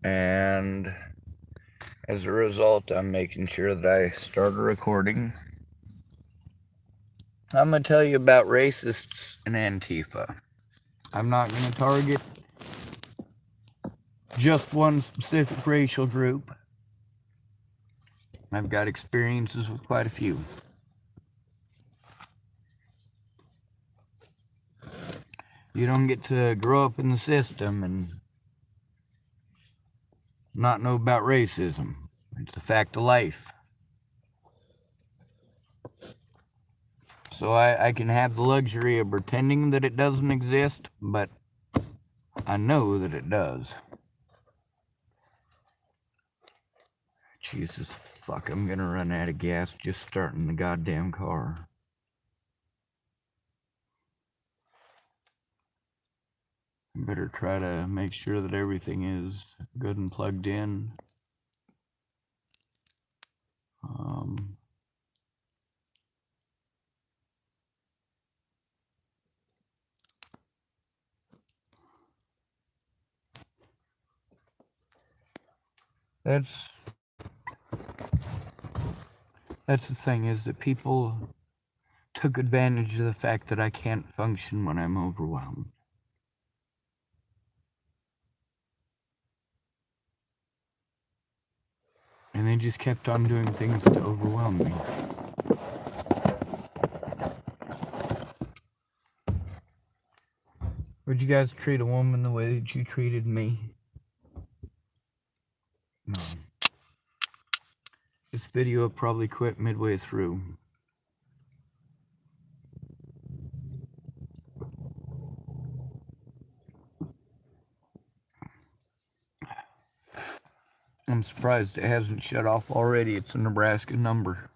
and as a result, I'm making sure that I start a recording. I'm going to tell you about racists and Antifa. I'm not going to target just one specific racial group. I've got experiences with quite a few. You don't get to grow up in the system and not know about racism. It's a fact of life. So I can have the luxury of pretending that it doesn't exist, but I know that it does. Jesus fuck, I'm gonna run out of gas just starting the goddamn car. I better try to make sure that everything is good and plugged in. That's the thing, is that people took advantage of the fact that I can't function when I'm overwhelmed. And they just kept on doing things to overwhelm me. Would you guys treat a woman the way that you treated me? No. This video will probably quit midway through. I'm surprised it hasn't shut off already. It's a Nebraska number.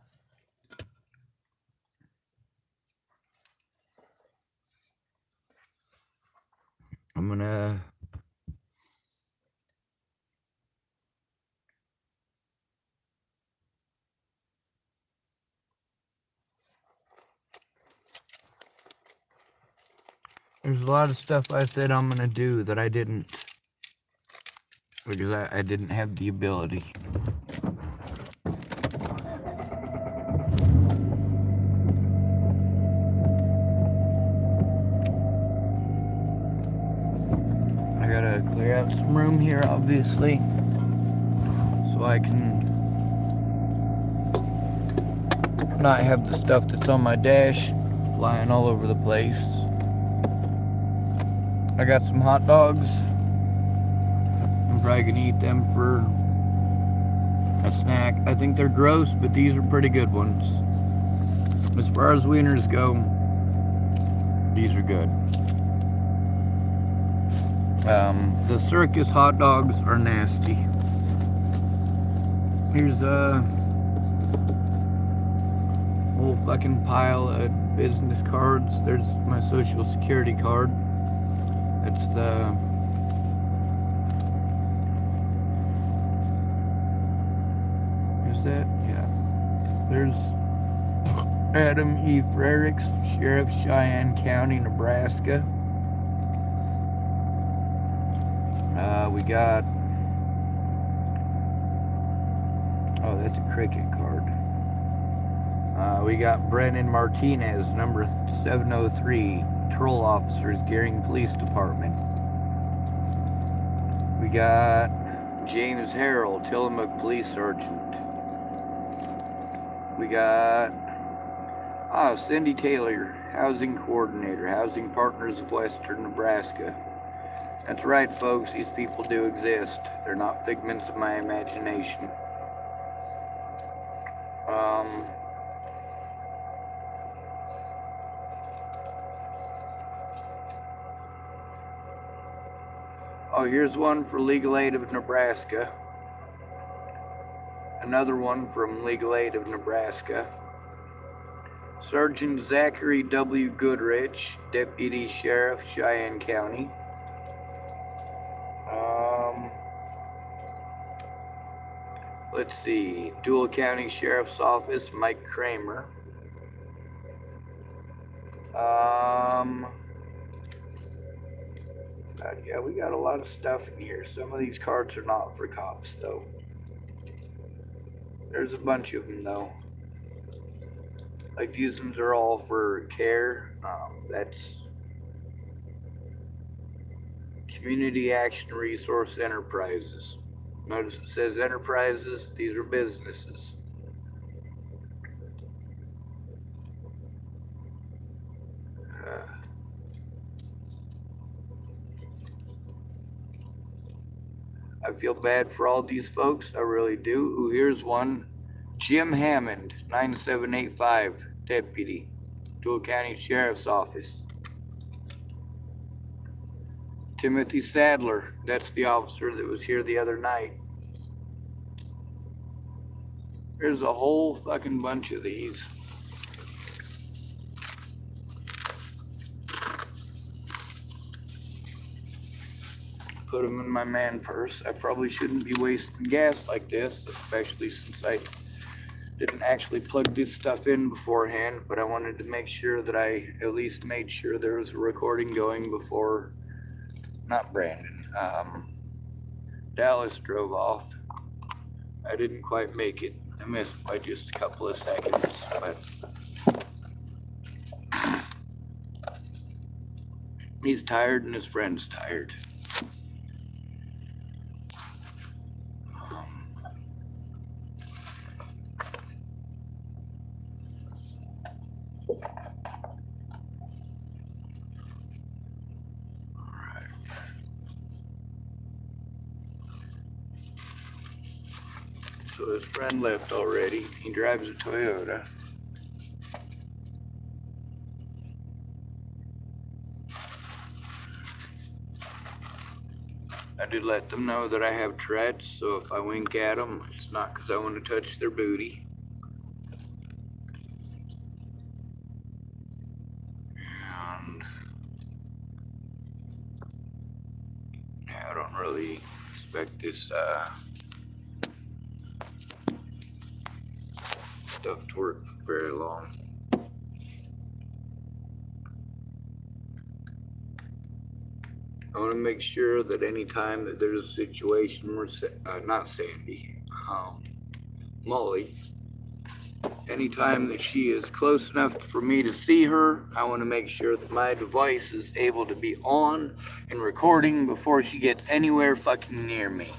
I'm gonna There's a lot of stuff I said I'm gonna do that I didn't, because I didn't have the ability. I gotta clear out some room here, obviously, so I can not have the stuff that's on my dash flying all over the place. I got some hot dogs. I'm probably gonna eat them for a snack. I think they're gross, but these are pretty good ones. As far as wieners go, these are good. The circus hot dogs are nasty. Here's a whole fucking pile of business cards. There's my social security card. That's the is that? Yeah. There's Adam E. Frericks, Sheriff, Cheyenne County, Nebraska. We got, oh, that's a cricket card. We got Brennan Martinez, number 703, Patrol Officers, Gearing Police Department. We got James Harrell, Tillamook Police Sergeant. We got Cindy Taylor, Housing Coordinator, Housing Partners of Western Nebraska. That's right, folks, these people do exist. They're not figments of my imagination. Oh, here's one for Legal Aid of Nebraska. Another one from Legal Aid of Nebraska. Sergeant Zachary W. Goodrich, Deputy Sheriff, Cheyenne County. Let's see, Dual County Sheriff's Office, Mike Kramer. Yeah, we got a lot of stuff in here. Some of these cards are not for cops, though. There's a bunch of them, though. Like these ones are all for care. That's Community Action Resource Enterprises. Notice it says enterprises. These are businesses. I feel bad for all these folks. I really do. Ooh, here's one. Jim Hammond, 9785, Deputy, Dual County Sheriff's Office. Timothy Sadler, that's the officer that was here the other night. There's a whole fucking bunch of these. Put them in my man purse. I probably shouldn't be wasting gas like this, especially since I didn't actually plug this stuff in beforehand, but I wanted to make sure that I at least made sure there was a recording going before, not Brandon, Dallas drove off. I didn't quite make it. I missed by just a couple of seconds, but he's tired and his friend's tired. So his friend left already. He drives a Toyota. I did let them know that I have Tourette's, so if I wink at them, it's not because I want to touch their booty. And yeah, I don't really expect this stuff to work for very long. I want to make sure that any time that there's a situation where, not Sandy, Molly, anytime that she is close enough for me to see her, I want to make sure that my device is able to be on and recording before she gets anywhere fucking near me.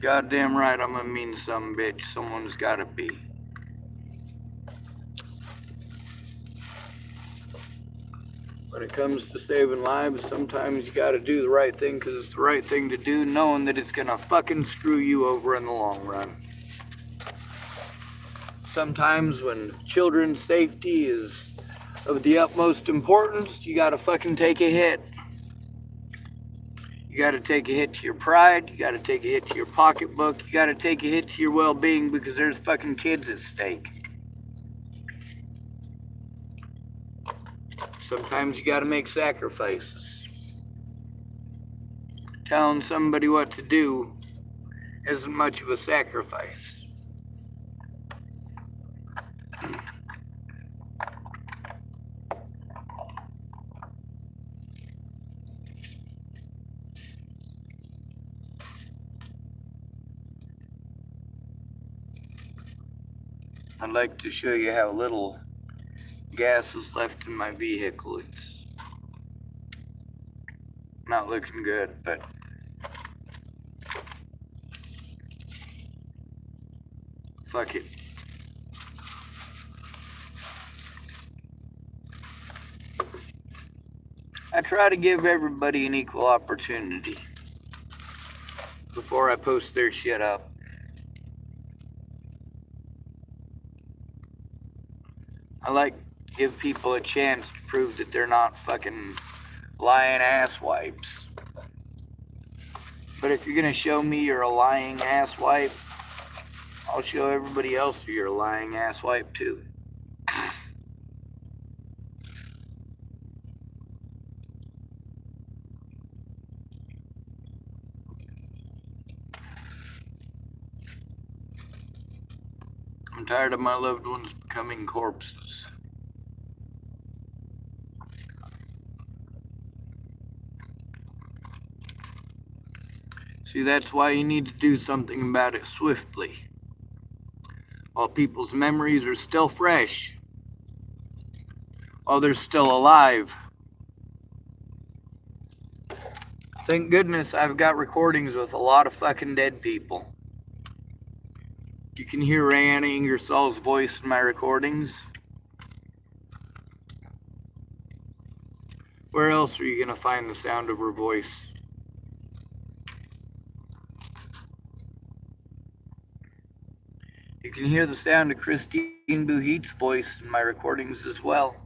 Goddamn right, I'm a mean some bitch. Someone's gotta be. When it comes to saving lives, sometimes you gotta do the right thing because it's the right thing to do, knowing that it's gonna fucking screw you over in the long run. Sometimes when children's safety is of the utmost importance, you gotta fucking take a hit. You gotta take a hit to your pride, you gotta take a hit to your pocketbook, you gotta take a hit to your well-being because there's fucking kids at stake. Sometimes you gotta make sacrifices. Telling somebody what to do isn't much of a sacrifice. I'd like to show you how little gas is left in my vehicle. It's not looking good, but fuck it. I try to give everybody an equal opportunity before I post their shit up. I like to give people a chance to prove that they're not fucking lying asswipes. But if you're gonna show me you're a lying asswipe, I'll show everybody else you're a lying asswipe too. I'm tired of my loved ones becoming corpses. See, that's why you need to do something about it swiftly, while people's memories are still fresh, while they're still alive. Thank goodness I've got recordings with a lot of fucking dead people. You can hear Rayanna Ingersoll's voice in my recordings. Where else are you going to find the sound of her voice? You can hear the sound of Christine Buheit's voice in my recordings as well.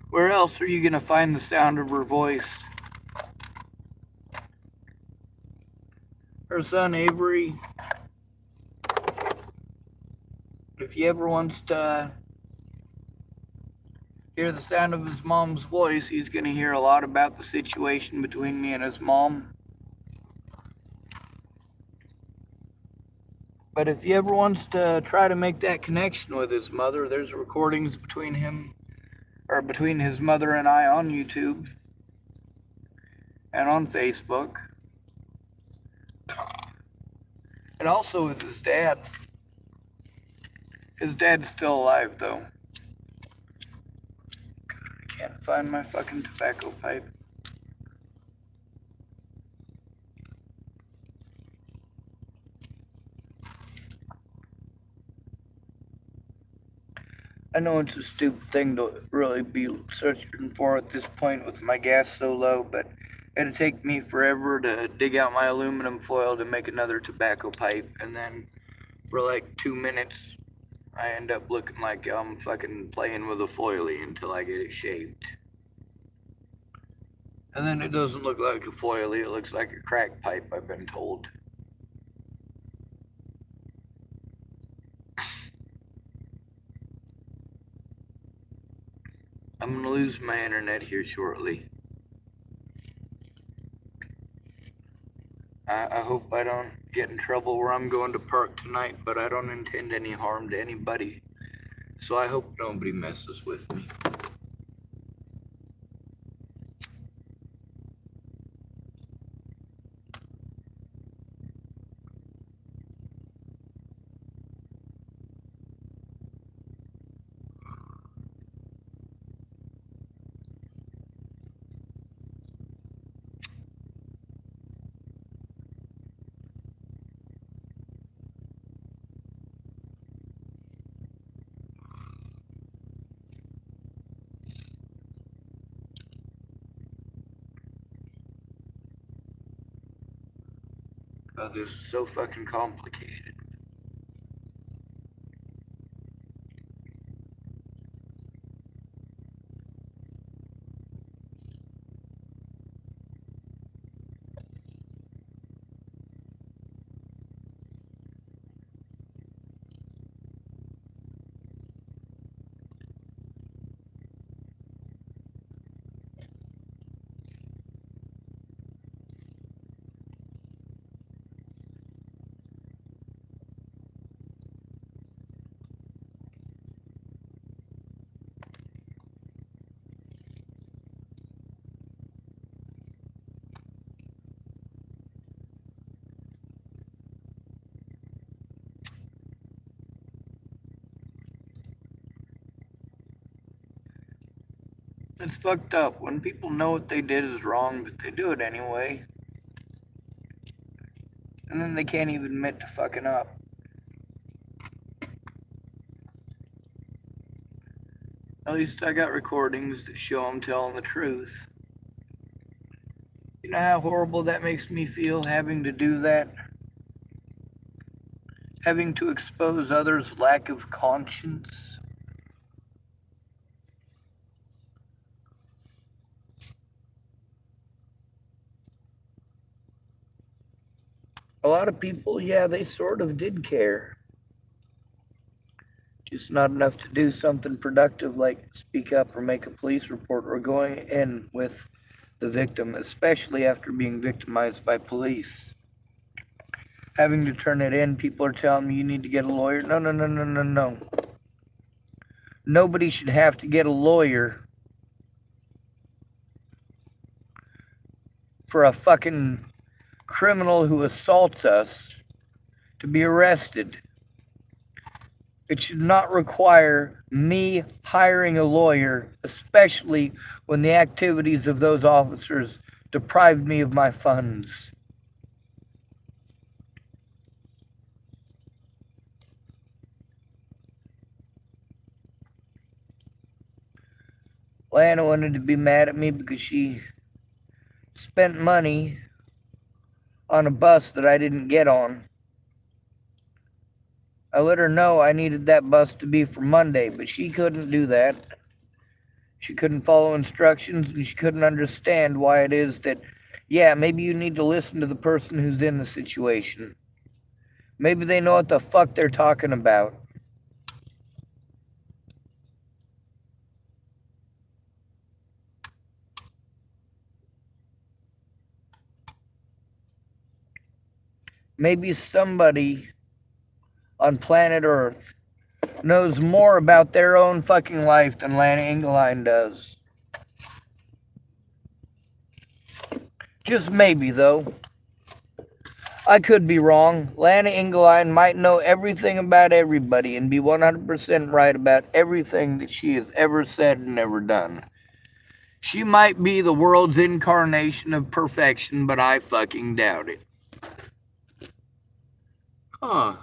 Where else are you going to find the sound of her voice? Her son Avery, if he ever wants to hear the sound of his mom's voice, he's going to hear a lot about the situation between me and his mom. But if he ever wants to try to make that connection with his mother, there's recordings between him, or between his mother and I on YouTube and on Facebook. And also with his dad. His dad's still alive, though. I can't find my fucking tobacco pipe. I know it's a stupid thing to really be searching for at this point with my gas so low, but it'd take me forever to dig out my aluminum foil to make another tobacco pipe, and then for like 2 minutes, I end up looking like I'm fucking playing with a foilie until I get it shaped. And then it doesn't look like a foilie, it looks like a crack pipe, I've been told. I'm gonna lose my internet here shortly. I hope I don't get in trouble where I'm going to park tonight, but I don't intend any harm to anybody. So I hope nobody messes with me. Oh, this is so fucking complicated. It's fucked up when people know what they did is wrong, but they do it anyway. And then they can't even admit to fucking up. At least I got recordings that show I'm telling the truth. You know how horrible that makes me feel, having to do that? Having to expose others' lack of conscience? A lot of people, yeah, they sort of did care. Just not enough to do something productive like speak up or make a police report or going in with the victim, especially after being victimized by police. having to turn it in. People are telling me you need to get a lawyer. No, no, no, no, no, no. Nobody should have to get a lawyer for a fucking criminal who assaults us to be arrested. It should not require me hiring a lawyer, especially when the activities of those officers deprived me of my funds. Lana wanted to be mad at me because she spent money on a bus that I didn't get on. I let her know I needed that bus to be for Monday, but she couldn't do that. She couldn't follow instructions, and she couldn't understand why it is that, yeah, maybe you need to listen to the person who's in the situation. Maybe they know what the fuck they're talking about. Maybe somebody on planet Earth knows more about their own fucking life than Lana Engeline does. Just maybe, though. I could be wrong. Lana Engeline might know everything about everybody and be 100% right about everything that she has ever said and ever done. She might be the world's incarnation of perfection, but I fucking doubt it. Huh.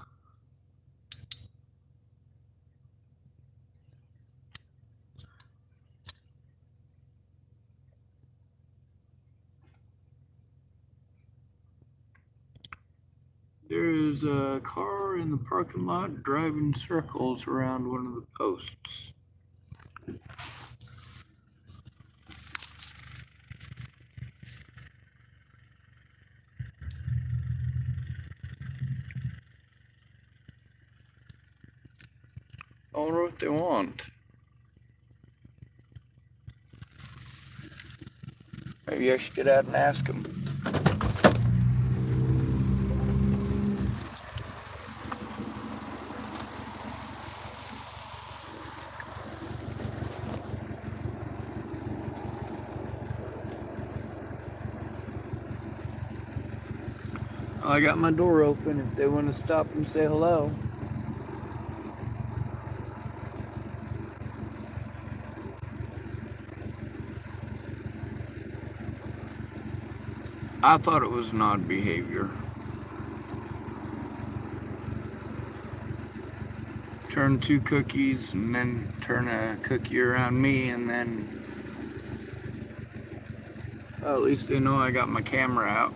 There's a car in the parking lot driving circles around one of the posts. I wonder what they want. Maybe I should get out and ask them. I got my door open if they want to stop and say hello. I thought it was an odd behavior. Turn 2 cookies and then turn a cookie around me and then... Well, at least they know I got my camera out.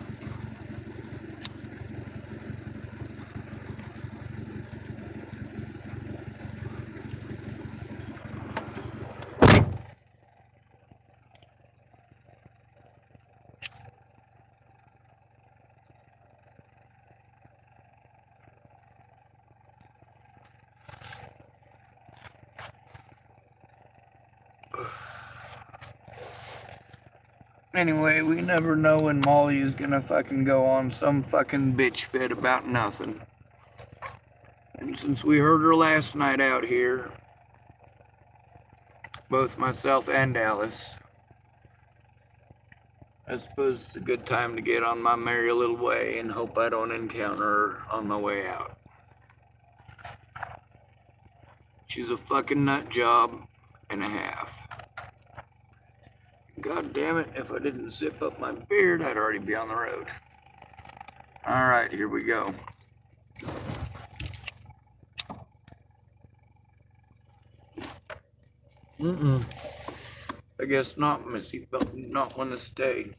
Anyway, we never know when Molly is gonna fucking go on some fucking bitch fit about nothing. And since we heard her last night out here, both myself and Alice, I suppose it's a good time to get on my merry little way and hope I don't encounter her on my way out. She's a fucking nut job and a half. God damn it, if I didn't zip up my beard, I'd already be on the road. Alright, here we go. I guess not, Missy, but not want to stay.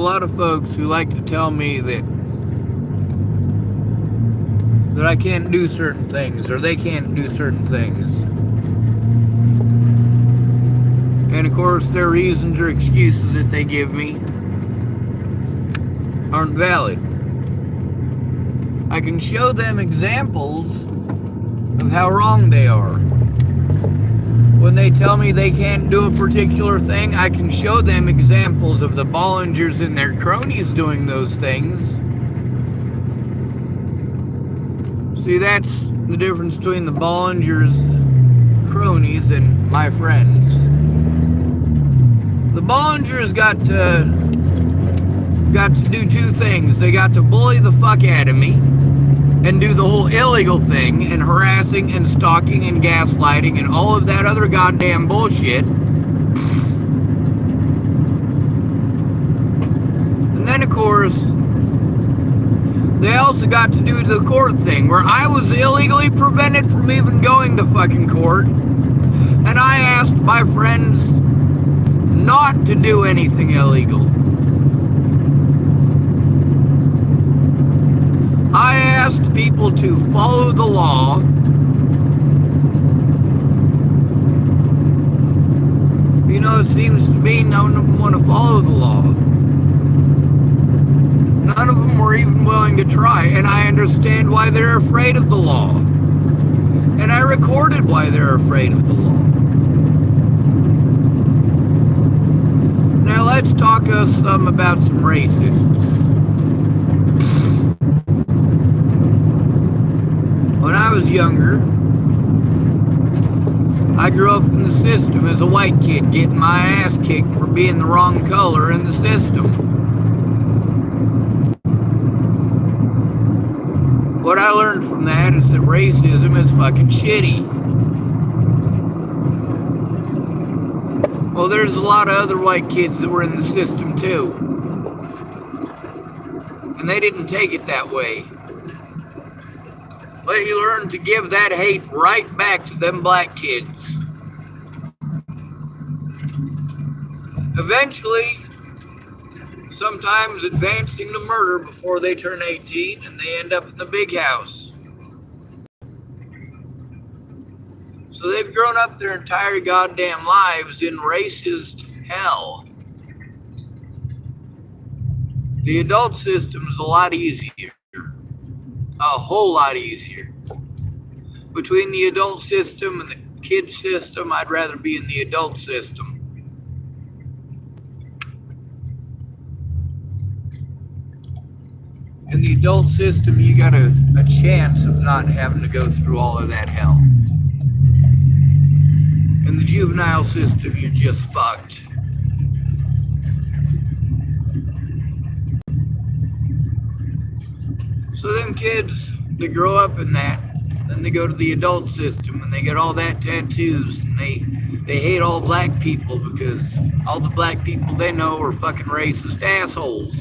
a lot of folks who like to tell me that I can't do certain things or they can't do certain things. And of course, their reasons or excuses that they give me aren't valid. I can show them examples of how wrong they are. When they tell me they can't do a particular thing, I can show them examples of the Bollingers and their cronies doing those things. See, that's the difference between the Bollingers, cronies, and my friends. The Bollingers got to do two things. They got to bully the fuck out of me and do the whole illegal thing and harassing and stalking and gaslighting and all of that other goddamn bullshit. And then, of course, they also got to do the court thing where I was illegally prevented from even going to fucking court. And I asked my friends not to do anything illegal. I asked people to follow the law. You know, it seems to me none of them want to follow the law. None of them were even willing to try, and I understand why they're afraid of the law. And I recorded why they're afraid of the law. Now let's talk some about some racists. When I was younger, I grew up in the system as a white kid, getting my ass kicked for being the wrong color in the system. What I learned from that is that racism is fucking shitty. Well, there's a lot of other white kids that were in the system too. And they didn't take it that way. But you learn to give that hate right back to them black kids. Eventually, sometimes advancing to murder before they turn 18 and they end up in the big house. So they've grown up their entire goddamn lives in racist hell. The adult system is a lot easier. A whole lot easier. Between the adult system and the kid system, I'd rather be in the adult system. In the adult system, you got a chance of not having to go through all of that hell. In the juvenile system, you're just fucked. So them kids, they grow up in that, then they go to the adult system and they get all that tattoos and they hate all black people because all the black people they know are fucking racist assholes.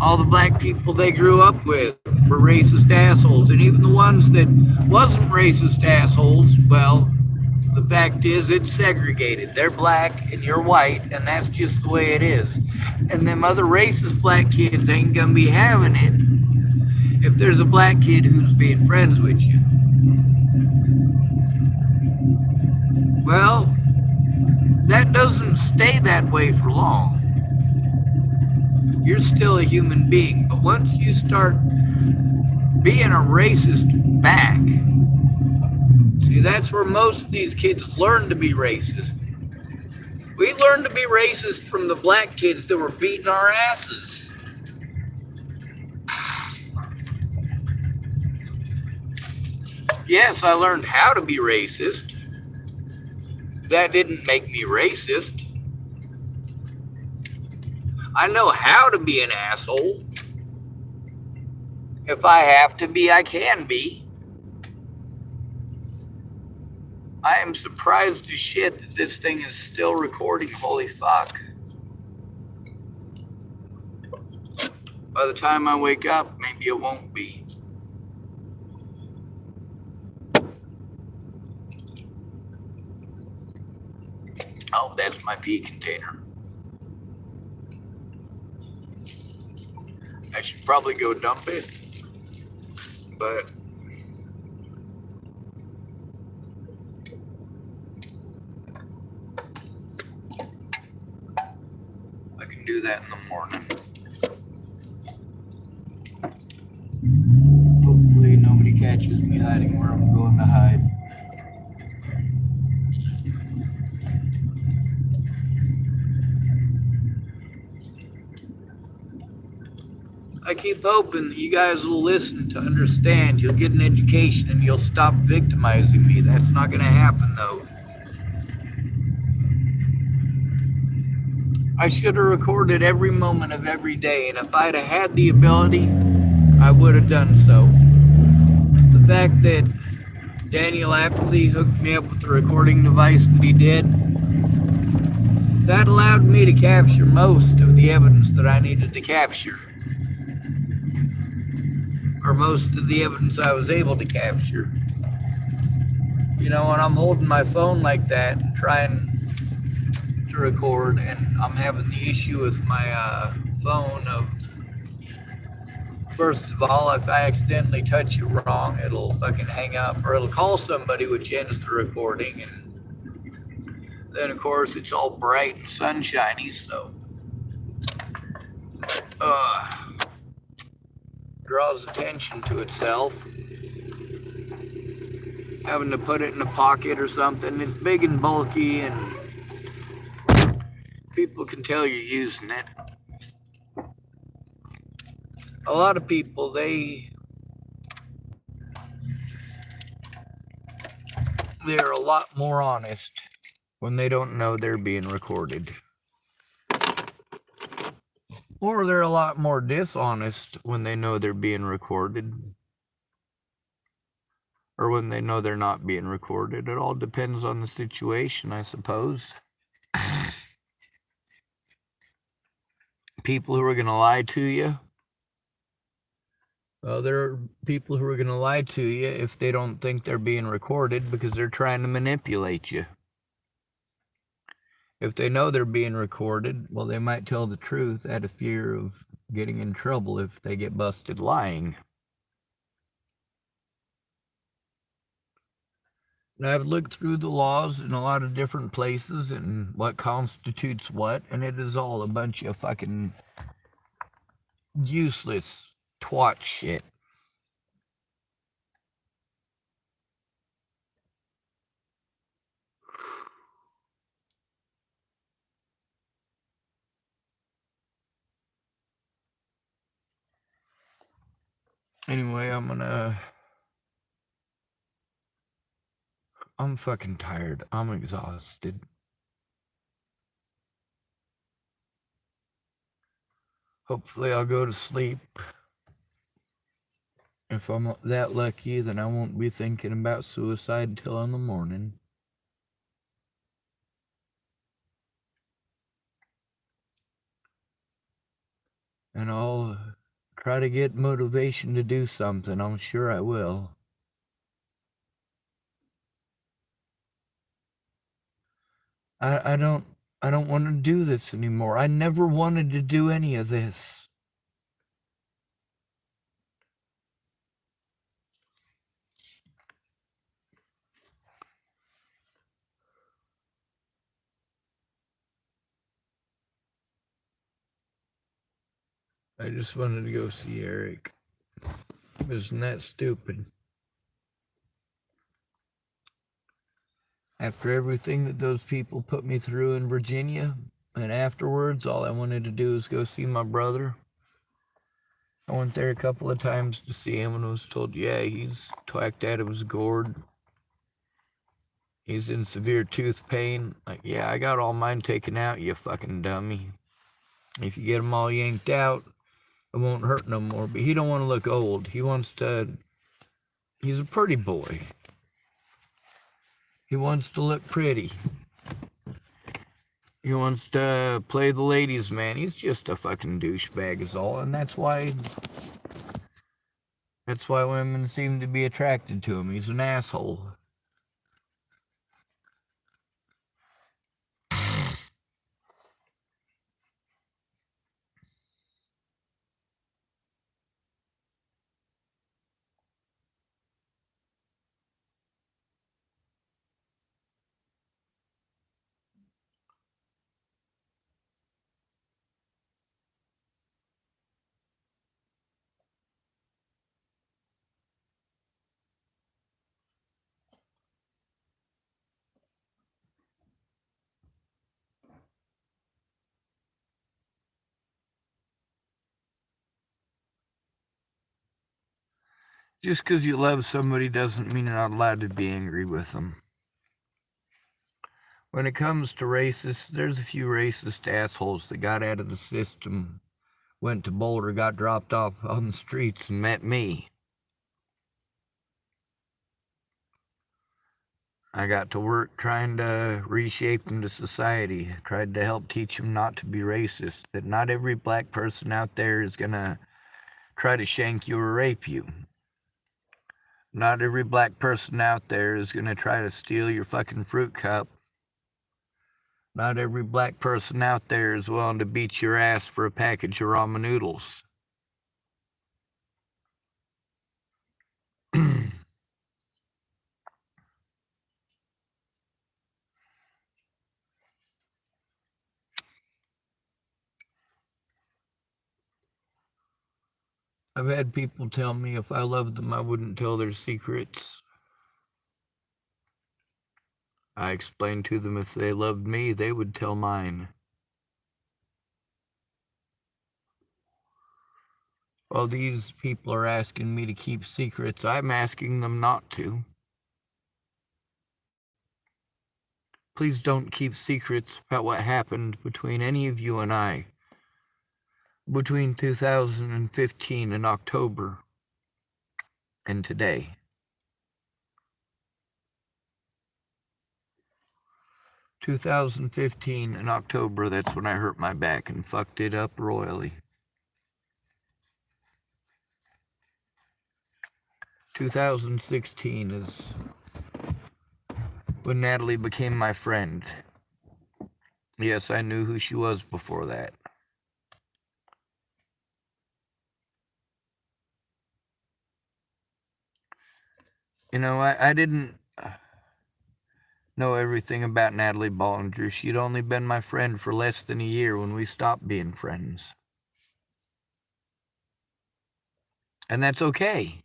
All the black people they grew up with were racist assholes, and even the ones that wasn't racist assholes, well, the fact is it's segregated. They're black and you're white, and that's just the way it is. And them other racist black kids ain't gonna be having it if there's a black kid who's being friends with you. Well, that doesn't stay that way for long. You're still a human being, but once you start being a racist back, see, that's where most of these kids learn to be racist. We learned to be racist from the black kids that were beating our asses. Yes, I learned how to be racist. That didn't make me racist. I know how to be an asshole. If I have to be, I can be. I am surprised as shit that this thing is still recording. Holy fuck. By the time I wake up, maybe it won't be. Oh, that's my pee container. should probably go dump it, but I can do that in the morning. Hopefully nobody catches me hiding where I'm going to hide. I keep hoping that you guys will listen to understand. You'll get an education and you'll stop victimizing me. That's not going to happen, though. I should have recorded every moment of every day, and if I'd have had the ability, I would have done so. The fact that Daniel Apathy hooked me up with the recording device that he did, that allowed me to capture most of the evidence that I needed to capture. Or most of the evidence I was able to capture. You know, when I'm holding my phone like that and trying to record, and I'm having the issue with my phone of, first of all, if I accidentally touch it wrong, it'll fucking hang up, or it'll call somebody, which ends the recording, and then of course it's all bright and sunshiny, so draws attention to itself. Having to put it in a pocket or something, it's big and bulky, and people can tell you're using it. A lot of people, they're a lot more honest when they don't know they're being recorded. Or they're a lot more dishonest when they know they're being recorded. Or when they know they're not being recorded. It all depends on the situation, I suppose. People who are going to lie to you. Well, there are people who are going to lie to you if they don't think they're being recorded because they're trying to manipulate you. If they know they're being recorded, well, they might tell the truth out of fear of getting in trouble if they get busted lying. And I've looked through the laws in a lot of different places and what constitutes what, and it is all a bunch of fucking useless twat shit. Anyway, I'm fucking tired. I'm exhausted. Hopefully I'll go to sleep. If I'm that lucky, then I won't be thinking about suicide till in the morning. And I'll try to get motivation to do something. I'm sure I will. I don't want to do this anymore. I never wanted to do any of this. I just wanted to go see Eric. Isn't that stupid? After everything that those people put me through in Virginia, and afterwards, all I wanted to do was go see my brother. I went there a couple of times to see him and was told, yeah, he's twacked out of his gourd. He's in severe tooth pain. Like, yeah, I got all mine taken out, you fucking dummy. If you get them all yanked out, it won't hurt no more. But he don't want to look old. He wants to... He's a pretty boy. He wants to look pretty. He wants to play the ladies' man. He's just a fucking douchebag is all. And that's why women seem to be attracted to him. He's an asshole. Just because you love somebody doesn't mean you're not allowed to be angry with them. When it comes to racists, there's a few racist assholes that got out of the system, went to Boulder, got dropped off on the streets, and met me. I got to work trying to reshape them to society, tried to help teach them not to be racist, that not every black person out there is going to try to shank you or rape you. Not every black person out there is going to try to steal your fucking fruit cup. Not every black person out there is willing to beat your ass for a package of ramen noodles. I've had people tell me if I loved them, I wouldn't tell their secrets. I explained to them if they loved me, they would tell mine. While these people are asking me to keep secrets, I'm asking them not to. Please don't keep secrets about what happened between any of you and I between 2015 and October and today. 2015 in October, that's when I hurt my back and fucked it up royally. 2016 is when Natalie became my friend. Yes, I knew who she was before that. You know, I didn't know everything about Natalie Bollinger. She'd only been my friend for less than a year when we stopped being friends. And that's okay.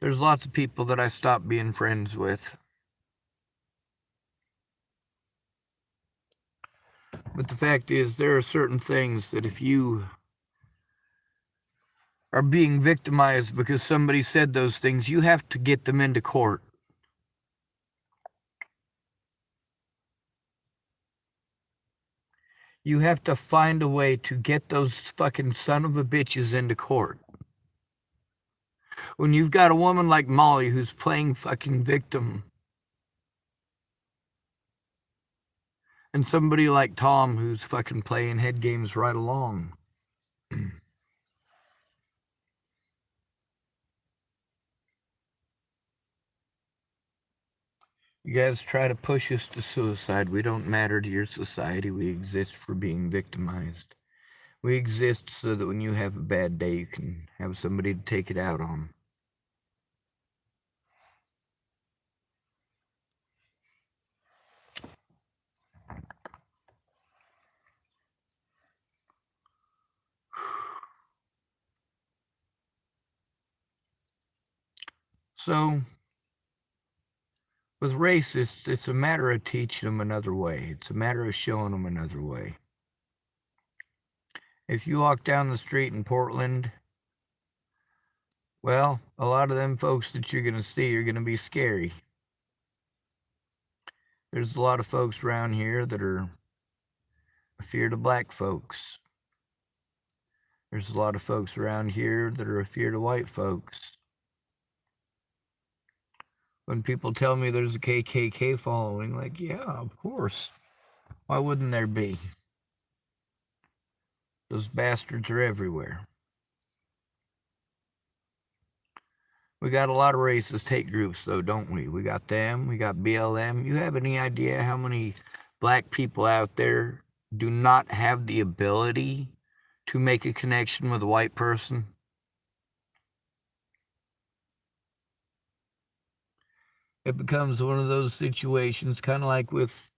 There's lots of people that I stopped being friends with. But the fact is, there are certain things that if you are being victimized because somebody said those things, you have to get them into court. You have to find a way to get those fucking son of a bitches into court. When you've got a woman like Molly who's playing fucking victim, and somebody like Tom who's fucking playing head games right along. You guys try to push us to suicide. We don't matter to your society. We exist for being victimized. We exist so that when you have a bad day, you can have somebody to take it out on. So, with racists, it's a matter of teaching them another way. It's a matter of showing them another way. If you walk down the street in Portland, well, a lot of them folks that you're going to see are going to be scary. There's a lot of folks around here that are afeard of black folks. There's a lot of folks around here that are afeard of white folks. When people tell me there's a KKK following, like, yeah, of course. Why wouldn't there be? Those bastards are everywhere. We got a lot of racist hate groups, though, don't we? We got them. We got BLM. You have any idea how many black people out there do not have the ability to make a connection with a white person? It becomes one of those situations, kind of like with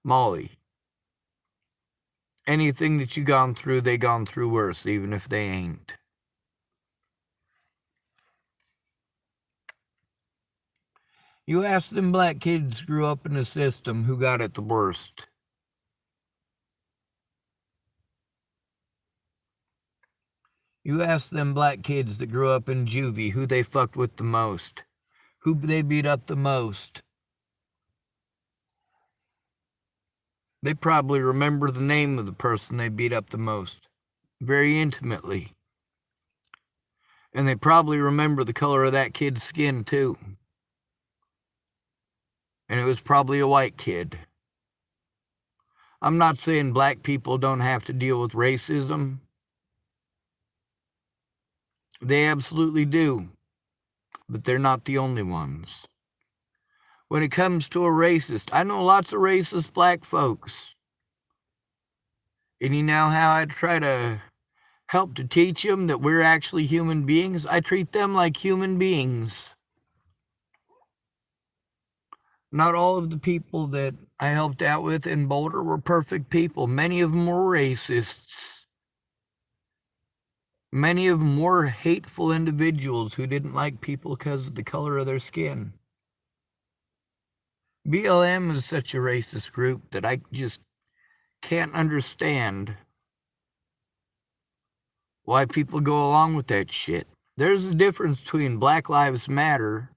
Molly. Anything that you gone through, they gone through worse, even if they ain't. You ask them black kids grew up in the system who got it the worst. You ask them black kids that grew up in juvie who they fucked with the most, who they beat up the most. They probably remember the name of the person they beat up the most, very intimately. And they probably remember the color of that kid's skin, too. And it was probably a white kid. I'm not saying black people don't have to deal with racism. They absolutely do. But they're not the only ones. When it comes to a racist, I know lots of racist black folks. And you know how I try to help to teach them that we're actually human beings? I treat them like human beings. Not all of the people that I helped out with in Boulder were perfect people. Many of them were racists. Many of them were hateful individuals who didn't like people because of the color of their skin. BLM is such a racist group that I just can't understand why people go along with that shit. There's a difference between Black Lives Matter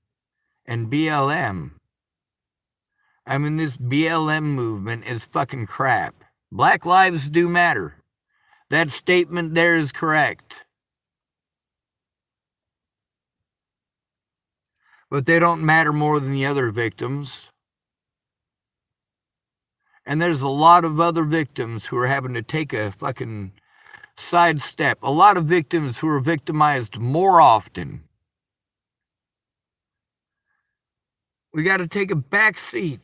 and BLM. I mean, this BLM movement is fucking crap. Black lives do matter. That statement there is correct. But they don't matter more than the other victims. And there's a lot of other victims who are having to take a fucking sidestep. A lot of victims who are victimized more often. We got to take a back seat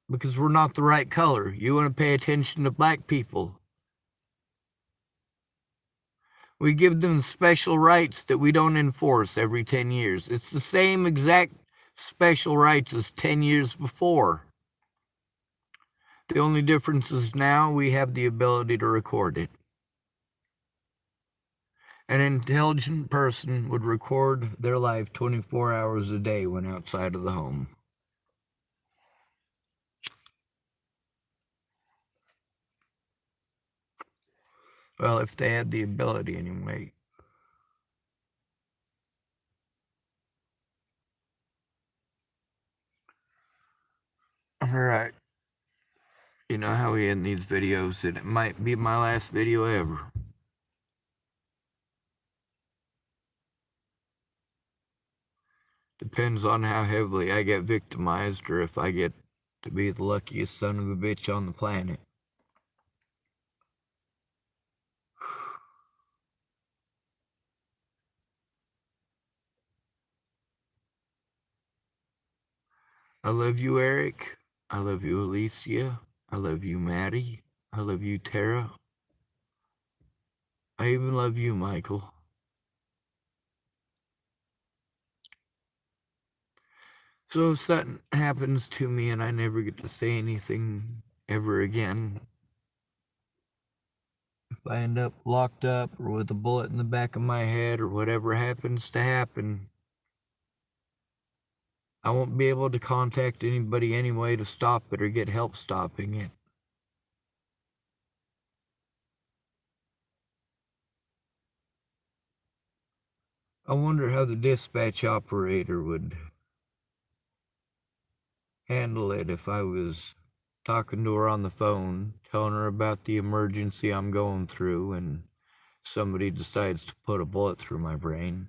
because we're not the right color. You want to pay attention to black people. We give them special rights that we don't enforce every 10 years. It's the same exact special rights as 10 years before. The only difference is now we have the ability to record it. An intelligent person would record their life 24 hours a day when outside of the home. Well, if they had the ability anyway. All right. You know how we end these videos, and it might be my last video ever. Depends on how heavily I get victimized or if I get to be the luckiest son of a bitch on the planet. I love you, Eric. I love you, Alicia. I love you, Maddie. I love you, Tara. I even love you, Michael. So if something happens to me and I never get to say anything ever again, if I end up locked up or with a bullet in the back of my head or whatever happens to happen, I won't be able to contact anybody anyway to stop it or get help stopping it. I wonder how the dispatch operator would handle it if I was talking to her on the phone, telling her about the emergency I'm going through, and somebody decides to put a bullet through my brain.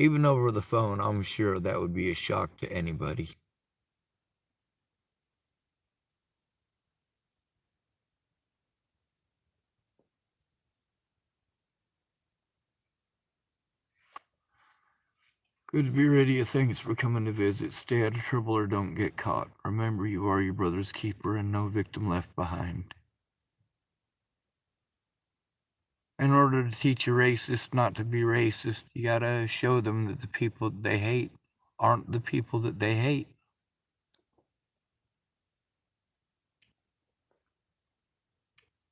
Even over the phone, I'm sure that would be a shock to anybody. Good to be ready. Thanks for coming to visit. Stay out of trouble or don't get caught. Remember, you are your brother's keeper and no victim left behind. In order to teach a racist not to be racist, you gotta show them that the people they hate aren't the people that they hate.